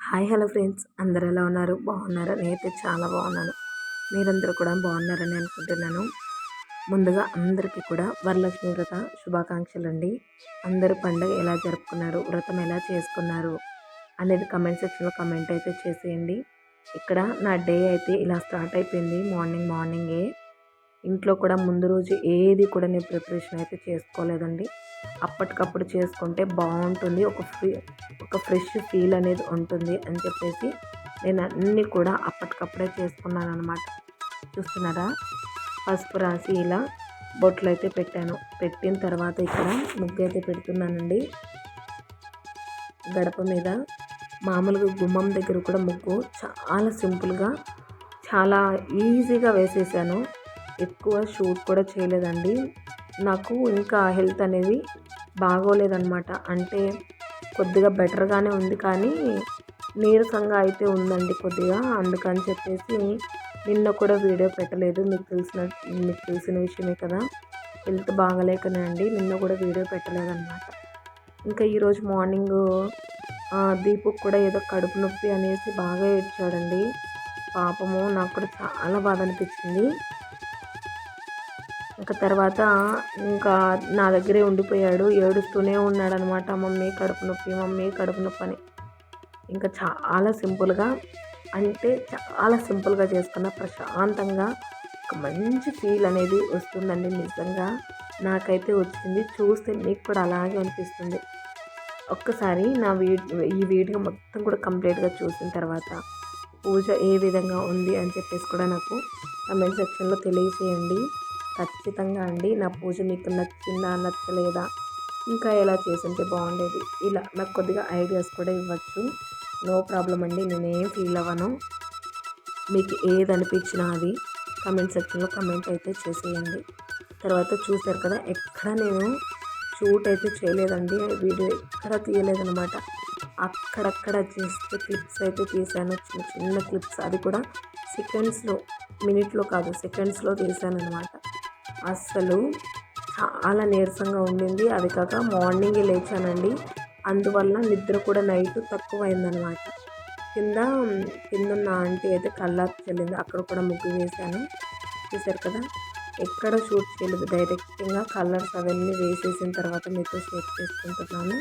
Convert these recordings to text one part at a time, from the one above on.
Hi hello friends, అందరు ఎలా ఉన్నారు? బాగున్నారా? నేనైతే చాలా బాగున్నాను. మీరందరూ కూడా బాగున్నారని అనుకుంటున్నాను. ముందుగా అందరికీ కూడా వరలక్ష్మి వ్రత శుభాకాంక్షలు అండి. అందరూ పండుగ ఎలా జరుపుకున్నారు, వ్రతం ఎలా చేసుకున్నారు అనేది కమెంట్ సెక్షన్లో కమెంట్ అయితే చేసేయండి. ఇక్కడ నా డే అయితే ఇలా స్టార్ట్ అయిపోయింది. మార్నింగే ఇంట్లో కూడా ముందు రోజు ఏది కూడా నేను ప్రిపరేషన్ అయితే చేసుకోలేదండి. అప్పటికప్పుడు చేసుకుంటే బాగుంటుంది, ఒక ఫ్రెష్ ఫీల్ అనేది ఉంటుంది అని చెప్పేసి నేను అన్నీ కూడా అప్పటికప్పుడే చేసుకున్నాను అనమాట. చూస్తున్నారా, పసుపు రాసి ఇలా బొట్లు అయితే పెట్టాను. పెట్టిన తర్వాత ఇక్కడ ముగ్గు అయితే పెడుతున్నానండి. గడప మీద మామూలుగా గుమ్మం దగ్గర కూడా ముగ్గు చాలా సింపుల్గా, చాలా ఈజీగా వేసేసాను. ఎక్కువ షూట్ కూడా చేయలేదండి. నాకు ఇంకా హెల్త్ అనేది బాగోలేదన్నమాట. అంటే కొద్దిగా బెటర్గానే ఉంది, కానీ నీరసంగా అయితే ఉందండి కొద్దిగా. అందుకని చెప్పేసి నిన్న కూడా వీడియో పెట్టలేదు. మీకు తెలిసిన విషయమే కదా, హెల్త్ బాగలేకనే అండి నిన్న కూడా వీడియో పెట్టలేదన్నమాట. ఇంకా ఈరోజు మార్నింగ్ దీపుకు కూడా ఏదో కడుపు నొప్పి అనేసి బాగా ఏడ్చాడండి. పాపము, నాకు కూడా చాలా బాధ అనిపించింది. ఇంకా తర్వాత ఇంకా నా దగ్గరే ఉండిపోయాడు, ఏడుస్తూనే ఉన్నాడు అనమాట. మమ్మీ కడుపు నొప్పి, మమ్మీ కడుపు నొప్పి అని. ఇంకా చాలా సింపుల్గా, అంటే చాలా సింపుల్గా చేసుకున్న ప్రశాంతంగా ఒక మంచి ఫీల్ అనేది వస్తుందండి. నిజంగా నాకైతే వచ్చింది. చూస్తే మీకు కూడా అలాగే అనిపిస్తుంది. ఒక్కసారి ఈ వీడియో మొత్తం కూడా కంప్లీట్గా చూసిన తర్వాత పూజ ఏ విధంగా ఉంది అని చెప్పేసి కూడా నాకు కమెంట్ సెక్షన్లో తెలియజేయండి. ఖచ్చితంగా అండి, నా పూజ మీకు నచ్చిందా, నచ్చలేదా, ఇంకా ఎలా చేసుంటే బాగుండేది, ఇలా నాకు కొద్దిగా ఐడియాస్ కూడా ఇవ్వచ్చు. నో ప్రాబ్లం అండి, నేనేం ఫీల్ అవ్వను. మీకు ఏది అనిపించినా అది కమెంట్ సెక్షన్లో కమెంట్ అయితే చేసేయండి. తర్వాత చూశారు కదా, ఎక్కడ నేను షూట్ అయితే చేయలేదండి. వీడియో ఎక్కడ తీయలేదనమాట. అక్కడక్కడ జస్ట్ క్లిప్స్ అయితే తీసాను, చిన్న చిన్న క్లిప్స్. అది కూడా సెకండ్స్లో, మినిట్లో కాదు సెకండ్స్లో తీసాను అనమాట. అస్సలు చాలా నీరసంగా ఉండింది. అది కాక మార్నింగే లేచానండి, అందువల్ల నిద్ర కూడా నైట్ తక్కువ అయిందనమాట. కిందున్న ఆంటీ అయితే కల్లాపు చల్లింది, అక్కడ కూడా ముగ్గు వేశాను. చూసారు కదా, ఎక్కడ షూట్ చేయలేదు, డైరెక్ట్గా కలర్స్ అవన్నీ వేసేసిన తర్వాత మీతో షేర్ చేసుకుంటున్నాను.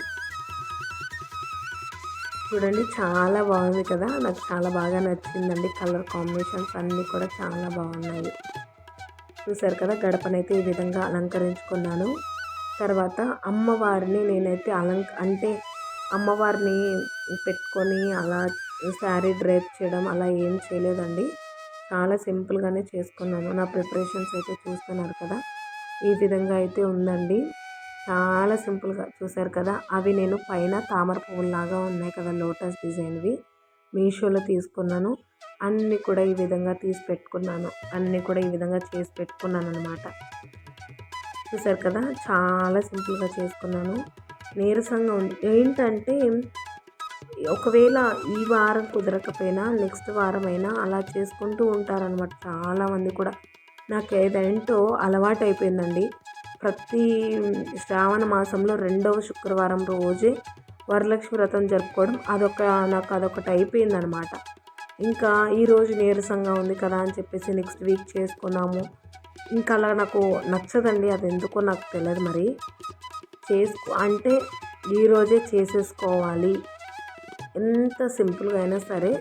చూడండి, చాలా బాగుంది కదా, నాకు చాలా బాగా నచ్చిందండి. కలర్ కాంబినేషన్స్ అన్నీ కూడా చాలా బాగున్నాయి. చూసారు కదా, గడపనైతే ఈ విధంగా అలంకరించుకున్నాను. తర్వాత అమ్మవారిని నేనైతే అంటే అమ్మవారిని పెట్టుకొని అలా శారీ డ్రైప్ చేయడం అలా ఏం చేయలేదండి. చాలా సింపుల్గానే చేసుకున్నాను. నా ప్రిపరేషన్స్ అయితే చూస్తున్నారు కదా, ఈ విధంగా అయితే ఉందండి. చాలా సింపుల్గా చూసారు కదా. అవి నేను పైన తామర పువ్వులాగా ఉన్నాయి కదా, లోటస్ డిజైన్వి, మీషోలో తీసుకున్నాను. అన్నీ కూడా ఈ విధంగా తీసి పెట్టుకున్నాను, అన్నీ కూడా ఈ విధంగా చేసి పెట్టుకున్నాను అనమాట. చూసారు కదా, చాలా సింపుల్గా చేసుకున్నాను. నీరసంగా ఉంది. ఏంటంటే ఒకవేళ ఈ వారం కుదరకపోయినా నెక్స్ట్ వారం అయినా అలా చేసుకుంటూ ఉంటారనమాట చాలామంది కూడా. నాకు ఏదేంటో అలవాటు అయిపోయిందండి. ప్రతి శ్రావణ మాసంలో 2వ శుక్రవారం రోజే వరలక్ష్మి వ్రతం జరుపుకోవడం నాకు అదొకటి అయిపోయిందనమాట. ఇంకా ఈరోజు నీరసంగా ఉంది కదా అని చెప్పేసి నెక్స్ట్ వీక్ చేసుకున్నాము. ఇంకా అలా నాకు నచ్చదండి, అది ఎందుకో నాకు తెలియదు మరి. అంటే ఈరోజే చేసేసుకోవాలి, ఎంత సింపుల్గా అయినా సరే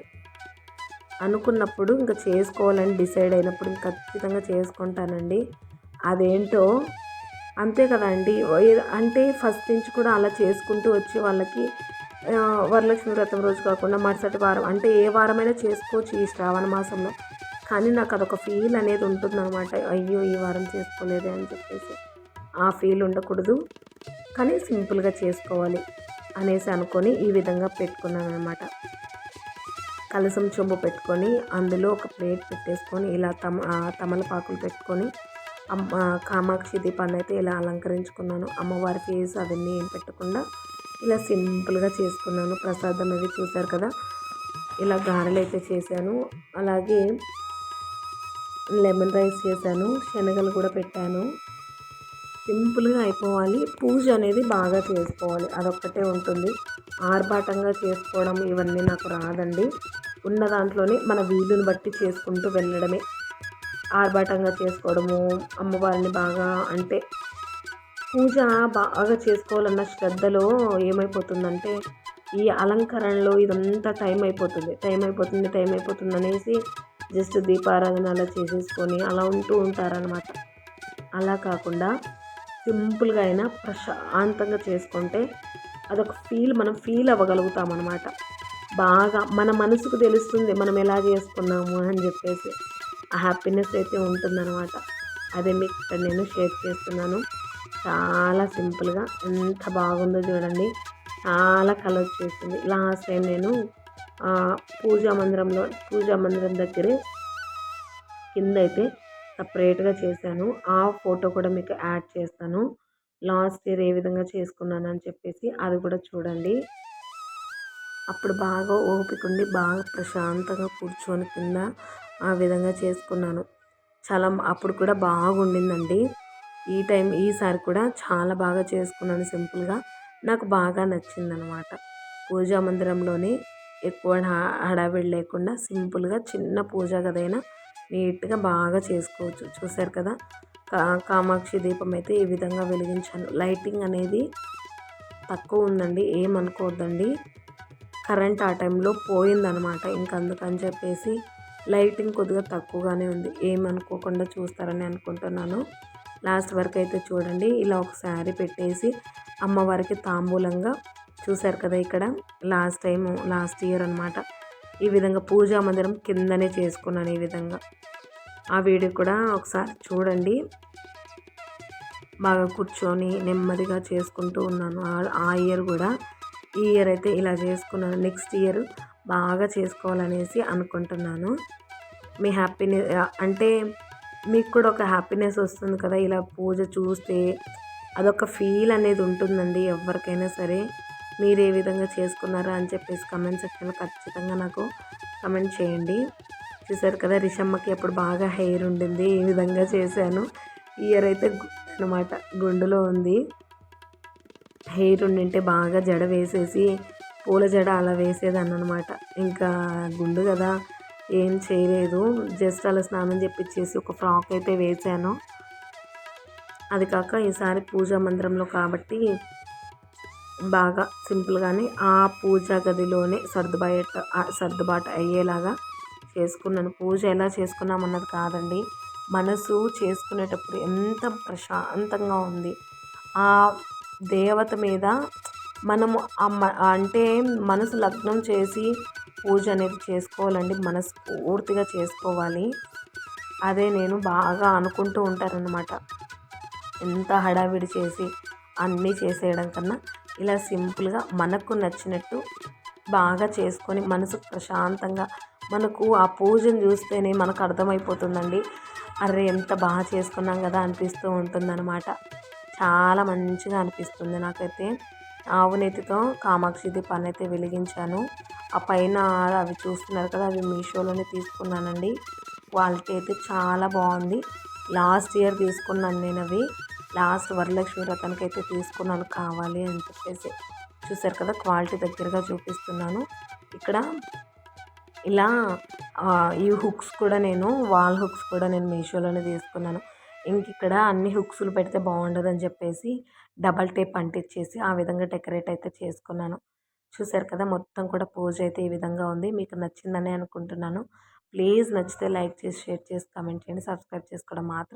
అనుకున్నప్పుడు ఇంకా చేసుకోవాలని డిసైడ్ అయినప్పుడు ఖచ్చితంగా చేసుకుంటానండి. అదేంటో అంతే కదండి. అంటే ఫస్ట్ నుంచి కూడా అలా చేసుకుంటూ వచ్చి వాళ్ళకి వరలక్ష్మి వ్రతం రోజు కాకుండా మరుసటి వారం, అంటే ఏ వారమైనా చేసుకోవచ్చు ఈ శ్రావణ మాసంలో. కానీ నాకు అదొక ఫీల్ అనేది ఉంటుందన్నమాట. అయ్యో ఈ వారం చేసుకోలేదే అని చెప్పేసి ఆ ఫీల్ ఉండకూడదు, కానీ సింపుల్గా చేసుకోవాలి అనేసి అనుకొని ఈ విధంగా పెట్టుకున్నాను అనమాట. కలసం చెంబు పెట్టుకొని అందులో ఒక ప్లేట్ పెట్టేసుకొని ఇలా తమలపాకులు పెట్టుకొని కామాక్షి దీపాన్ని అయితే ఇలా అలంకరించుకున్నాను. అమ్మవారి ఫేస్ అవన్నీ ఏం పెట్టకుండా ఇలా సింపుల్గా చేసుకున్నాను. ప్రసాదం అవి చూసారు కదా, ఇలా గారెలు అయితే చేశాను. అలాగే లెమన్ రైస్ చేశాను, శనగలు కూడా పెట్టాను. సింపుల్గా అయిపోవాలి. పూజ అనేది బాగా చేసుకోవాలి, అదొక్కటే ఉంటుంది. ఆర్భాటంగా చేసుకోవడం ఇవన్నీ నాకు రాదండి. ఉన్న దాంట్లోనే మన వీలుని బట్టి చేసుకుంటూ వెళ్ళడమే. ఆర్భాటంగా చేసుకోవడము, అమ్మవారిని బాగా అంటే పూజ బాగా చేసుకోవాలన్న శ్రద్ధలో ఏమైపోతుందంటే ఈ అలంకరణలో ఇదంతా టైం అయిపోతుంది అనేసి జస్ట్ దీపారాధన అలా చేసేసుకొని అలా ఉంటూ ఉంటారనమాట. అలా కాకుండా సింపుల్గా అయినా ప్రశాంతంగా చేసుకుంటే అదొక మనం ఫీల్ అవ్వగలుగుతాం అనమాట. బాగా మన మనసుకు తెలుస్తుంది మనం ఎలా చేసుకున్నాము అని చెప్పేసి. ఆ హ్యాపీనెస్ అయితే ఉంటుందన్నమాట. అదే మీకు ఇక్కడ నేను షేర్ చేస్తున్నాను. చాలా సింపుల్గా ఎంత బాగుందో చూడండి. చాలా కలర్ వచ్చేసింది. లాస్ట్ టైం నేను పూజా మందిరం దగ్గరే కింద అయితే సపరేట్గా చేశాను. ఆ ఫోటో కూడా మీకు యాడ్ చేస్తాను. లాస్ట్ ఇయర్ ఏ విధంగా చేసుకున్నాను అని చెప్పేసి అది కూడా చూడండి. అప్పుడు బాగా ఓపిక ఉండి బాగా ప్రశాంతంగా కూర్చొని కింద ఆ విధంగా చేసుకున్నాను. చాలా అప్పుడు కూడా బాగుండిందండి. ఈసారి కూడా చాలా బాగా చేసుకున్నాను సింపుల్గా. నాకు బాగా నచ్చిందనమాట. పూజా మందిరంలోనే ఎక్కువ హడావిడి లేకుండా సింపుల్గా చిన్న పూజా గదైనా నీట్గా బాగా చేసుకోవచ్చు. చూశారు కదా, కామాక్షి దీపం అయితే ఈ విధంగా వెలిగించాను. లైటింగ్ అనేది తక్కువ ఉందండి, ఏమనుకోవద్దండి. కరెంట్ ఆ టైంలో పోయిందనమాట. అందుకని చెప్పేసి లైటింగ్ కొద్దిగా తక్కువగానే ఉంది. ఏమనుకోకుండా చూస్తారని అనుకుంటున్నాను. లాస్ట్ వరకు అయితే చూడండి. ఇలా ఒక శారీ పెట్టేసి అమ్మవారికి తాంబూలంగా చూశారు కదా, ఇక్కడ లాస్ట్ ఇయర్ అనమాట. ఈ విధంగా పూజా మందిరం కిందనే చేసుకున్నాను ఈ విధంగా. ఆ వీడియో కూడా ఒకసారి చూడండి. బాగా కూర్చొని నెమ్మదిగా చేసుకుంటూ ఉన్నాను. ఆ ఇయర్ కూడా ఈ ఇయర్ అయితే ఇలా చేసుకున్నాను. నెక్స్ట్ ఇయర్ బాగా చేసుకోవాలనేసి అనుకుంటున్నాను. మీ హ్యాపీనెస్ అంటే మీకు కూడా ఒక హ్యాపీనెస్ వస్తుంది కదా, ఇలా పూజ చూస్తే అదొక ఫీల్ అనేది ఉంటుందండి ఎవరికైనా సరే. మీరు ఏ విధంగా చేసుకున్నారా అని చెప్పేసి కమెంట్ సెక్షన్లో ఖచ్చితంగా నాకు కమెంట్ చేయండి. చూసారు కదా, రిషమ్మకి అప్పుడు బాగా హెయిర్ ఉండింది, ఈ విధంగా చేశాను. ఇయర్ అయితే అనమాట గుండులో ఉంది. హెయిర్ ఉండింటే బాగా జడ వేసేసి పూల జడ అలా వేసేదాన్ని అనమాట. ఇంకా గుండు కదా, ఏం చేయలేదు. జస్ట్ అలా స్నానం చేపించేసి ఒక ఫ్రాక్ అయితే వేసాను. అది కాక ఈసారి పూజా మందిరంలో కాబట్టి బాగా సింపుల్గానే ఆ పూజా గదిలోనే సర్దుబాటు అయ్యేలాగా చేసుకున్నాను. పూజ ఎలా చేసుకున్నామన్నది కాదండి, మనసు చేసుకునేటప్పుడు ఎంత ప్రశాంతంగా ఉంది. ఆ దేవత మీద మనము అంటే మనసు లగ్నం చేసి పూజ అనేది చేసుకోవాలండి. మనస్ఫూర్తిగా చేసుకోవాలి. అదే నేను బాగా అనుకుంటూ ఉంటారనమాట. ఎంత హడావిడి చేసి అన్నీ చేసేయడం కన్నా ఇలా సింపుల్గా మనకు నచ్చినట్టు బాగా చేసుకొని మనసుకు ప్రశాంతంగా, మనకు ఆ పూజను చూస్తేనే మనకు అర్థమైపోతుందండి. అరే ఎంత బాగా చేసుకున్నాం కదా అనిపిస్తూ ఉంటుందన్నమాట. చాలా మంచిగా అనిపిస్తుంది నాకైతే. ఆవు నెత్తితో కామాక్షి దీపాన్ని అయితే వెలిగించాను. ఆ పైన అవి చూస్తున్నారు కదా, అవి మీషోలోనే తీసుకున్నానండి. క్వాలిటీ అయితే చాలా బాగుంది. లాస్ట్ ఇయర్ తీసుకున్నాను నేను అవి. లాస్ట్ వరలక్ష్మి వ్రతానికి అయితే తీసుకున్నాను కావాలి అని చెప్పేసి. చూసారు కదా, క్వాలిటీ దగ్గరగా చూపిస్తున్నాను. ఇక్కడ ఇలా ఈ హుక్స్ కూడా వాల్ హుక్స్ కూడా నేను మీషోలోనే తీసుకున్నాను. ఇక్కడ అన్ని హుక్స్లు పెడితే బాగుండదని చెప్పేసి డబల్ టేప్ అంటించేసి ఆ విధంగా డెకరేట్ అయితే చేసుకున్నాను. చూసారు కదా, మొత్తం కూడా పూజ అయితే ఈ విధంగా ఉంది. మీకు నచ్చిందని అనుకుంటున్నాను. ప్లీజ్ నచ్చితే లైక్ చేసి, షేర్ చేసి, కామెంట్ చేయండి. సబ్స్క్రైబ్ చేసుకోవడం మాత్రం